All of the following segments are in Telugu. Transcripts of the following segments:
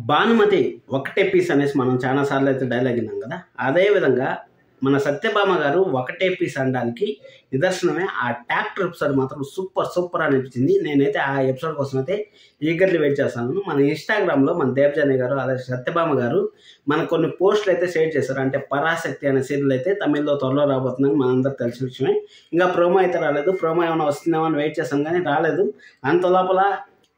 భానుమతి ఒకటే పీస్ అనేసి మనం చాలా సార్లు అయితే డైలాగ్ విన్నాం కదా. అదేవిధంగా మన సత్యభామ గారు ఒకటే పీస్ అనడానికి నిదర్శనమే ఆ ట్రాక్టర్ ఎపిసోడ్ మాత్రం సూపర్ అనిపించింది. నేనైతే ఆ ఎపిసోడ్ కోసం అయితే ఈగర్లీ వెయిట్ చేస్తాను. మన ఇన్స్టాగ్రామ్లో మన దేవజాని గారు అలాగే సత్యభామ గారు మనకు కొన్ని పోస్టులు అయితే షేర్ చేశారు. అంటే పరాశక్తి అనే సీరియల్ అయితే తమిళ్లో త్వరలో రాబోతుందని మనందరూ తెలిసిన విషయమే. ఇంకా ప్రోమో అయితే రాలేదు. ప్రోమో ఏమైనా వస్తుందేమో అని వెయిట్ చేస్తాం కానీ రాలేదు. అంత లోపల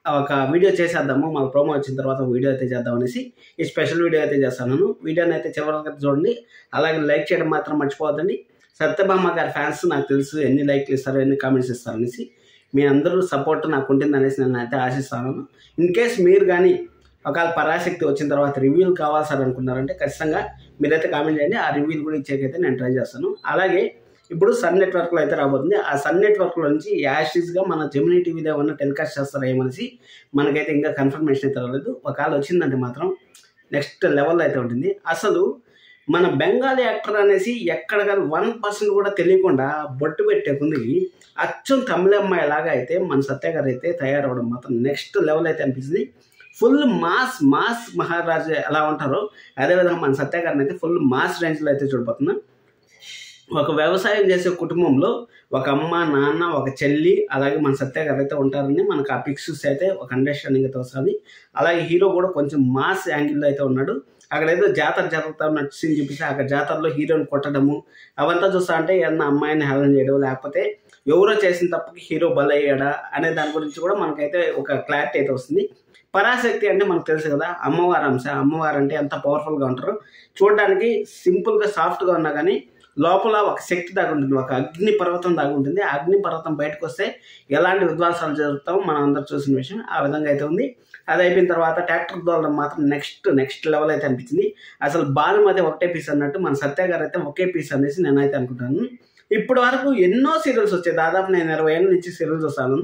ఒక వీడియో చేసేద్దాము, మాకు ప్రోమో వచ్చిన తర్వాత వీడియో అయితే చేద్దాం అనేసి ఈ స్పెషల్ వీడియో అయితే చేస్తాను. వీడియోని అయితే చివరికి చూడండి, అలాగే లైక్ చేయడం మాత్రం మర్చిపోవద్దండి. సత్యభామ గారి ఫ్యాన్స్ నాకు తెలుసు ఎన్ని లైక్లు ఇస్తారో ఎన్ని కామెంట్స్ ఇస్తారు అనేసి, మీ అందరూ సపోర్ట్ నాకు ఉంటుంది అనేసి నేను అయితే ఆశిస్తాను. ఇన్ కేస్ మీరు కానీ ఒకవేళ పరాశక్తి వచ్చిన తర్వాత రివ్యూలు కావాలి సార్ అనుకున్నారంటే ఖచ్చితంగా మీరైతే కామెంట్ చేయండి. ఆ రివ్యూలు కూడా ఇచ్చేకైతే నేను ట్రై చేస్తాను. అలాగే ఇప్పుడు సన్ నెట్వర్క్లో అయితే రాబోతుంది. ఆ సన్ నెట్వర్క్లో నుంచి యాషిస్గా మన జెమినీ టీవీలో ఏమన్నా టెలికాస్ట్ చేస్తారా ఏమనేసి మనకైతే ఇంకా కన్ఫర్మేషన్ అయితే రాలేదు. ఒకవేళ వచ్చిందంటే మాత్రం నెక్స్ట్ లెవెల్లో అయితే ఉంటుంది. అసలు మన బెంగాలీ యాక్టర్ అనేసి ఎక్కడ కానీ 1% కూడా తెలియకుండా బొట్టు పెట్టే ముందుకి అచ్చం తమిళ అమ్మాయి లాగా అయితే మన సత్య గారు అయితే తయారవడం మాత్రం నెక్స్ట్ లెవెల్ అయితే అనిపిస్తుంది. ఫుల్ మాస్ మహారాజు ఎలా ఉంటారో అదేవిధంగా మన సత్య గారిని అయితే ఫుల్ మాస్ రేంజ్లో అయితే చూడబోతున్నాం. ఒక వ్యవసాయం చేసే కుటుంబంలో ఒక అమ్మ, నాన్న, ఒక చెల్లి, అలాగే మన సత్య గారు అయితే ఉంటారని మనకు ఆ పిక్స్ అయితే ఒక అండర్స్టాండింగ్ అయితే వస్తుంది. అలాగే హీరో కూడా కొంచెం మాస్ యాంగిల్లో అయితే ఉన్నాడు. అక్కడ ఏదో జాతర జరుగుతున్నట్టు సీన్ చూపిస్తే అక్కడ జాతరలో హీరోని కొట్టడము అవంతా చూస్తా అంటే ఏమన్నా అమ్మాయిని హేళన చేయడం, లేకపోతే ఎవరో చేసిన తప్పుకి హీరో బలయ్యాడా అనే దాని గురించి కూడా మనకైతే ఒక క్లారిటీ అయితే వస్తుంది. పరాశక్తి అంటే మనకు తెలుసు కదా, అమ్మవారి అంశ. అమ్మవారు అంటే ఎంత పవర్ఫుల్గా ఉంటారో, చూడడానికి సింపుల్గా సాఫ్ట్గా ఉన్నా కానీ లోపల ఒక శక్తి దాగి ఉంటుంది, ఒక అగ్ని పర్వతం దాగి ఉంటుంది. ఆ అగ్ని పర్వతం బయటకు వస్తే ఎలాంటి విధ్వంసాలు జరుగుతామో మనం అందరూ చూసిన విషయం. ఆ విధంగా అయితే ఉంది. అది అయిపోయిన తర్వాత ట్రాక్టర్ దోలడం మాత్రం నెక్స్ట్ లెవెల్ అయితే అనిపించింది. అసలు భానుమతి ఒకటే పీస్ అన్నట్టు మన సత్య గారు అయితే ఒకే పీస్ అనేసి నేనైతే అనుకుంటాను. ఇప్పటి వరకు ఎన్నో సీరియల్స్ వచ్చాయి. దాదాపు నేను 20 ఏళ్ళ నుంచి సీరియల్స్ వస్తాను.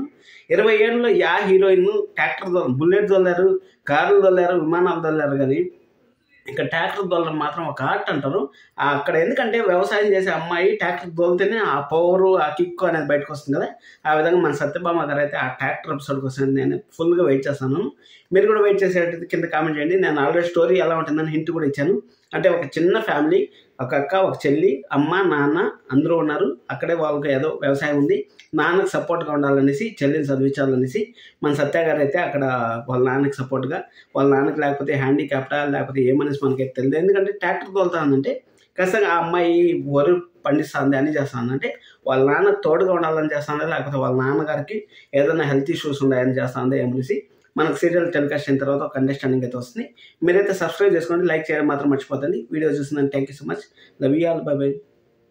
20 ఏళ్ళలో యా హీరోయిన్ ట్రాక్టర్ బుల్లెట్ దొల్లారు, కార్లు దొల్లారు, విమానాలు దొల్లారు, కానీ ఇంకా ట్రాక్టర్ దోలడం మాత్రం ఒక ఆర్ట్ అంటారు. అక్కడ ఎందుకంటే వ్యవసాయం చేసే అమ్మాయి ట్రాక్టర్ దోలితేనే ఆ పవరు, ఆ కిక్ అనేది బయటకు వస్తుంది కదా. ఆ విధంగా మన సత్యభామ గారు అయితే ఆ ట్రాక్టర్ ఎపిసోడ్ కోసం నేను ఫుల్గా వెయిట్ చేస్తాను. మీరు కూడా వెయిట్ చేసేటట్టు కింద కామెంట్ చేయండి. నేను ఆల్రెడీ స్టోరీ ఎలా ఉంటుందని హింట్ కూడా ఇచ్చాను. అంటే ఒక చిన్న ఫ్యామిలీ, ఒక అక్క, ఒక చెల్లి, అమ్మ, నాన్న అందరూ ఉన్నారు. అక్కడే వాళ్ళకి ఏదో వ్యవసాయం ఉంది. నాన్నకు సపోర్ట్గా ఉండాలనేసి, చెల్లిని చదివించాలనేసి మన సత్య గారు అయితే అక్కడ వాళ్ళ నాన్నకి సపోర్ట్గా, వాళ్ళ నాన్నకి లేకపోతే హ్యాండిక్యాప్టా లేకపోతే ఏమనేసి మనకైతే తెలియదు. ఎందుకంటే ట్రాక్టర్ తోలుతుందంటే ఖచ్చితంగా ఆ అమ్మాయి వరి పండిస్తుంది, అన్నీ చేస్తుంది. అంటే వాళ్ళ నాన్న తోడుగా ఉండాలని చేస్తుంది, లేకపోతే వాళ్ళ నాన్నగారికి ఏదైనా హెల్త్ ఇష్యూస్ ఉన్నాయని చేస్తుంది ఏమనేసి మనకు సీరియల్ టెలికాస్ట్ అయిన తర్వాత ఒక అండర్స్టాండింగ్ అయితే వస్తుంది. మీరైతే సబ్స్క్రైబ్ చేసుకోండి, లైక్ చేయడం మాత్రం మర్చిపోతండి. వీడియో చూసిందని thank you so much. Love you all, bye by.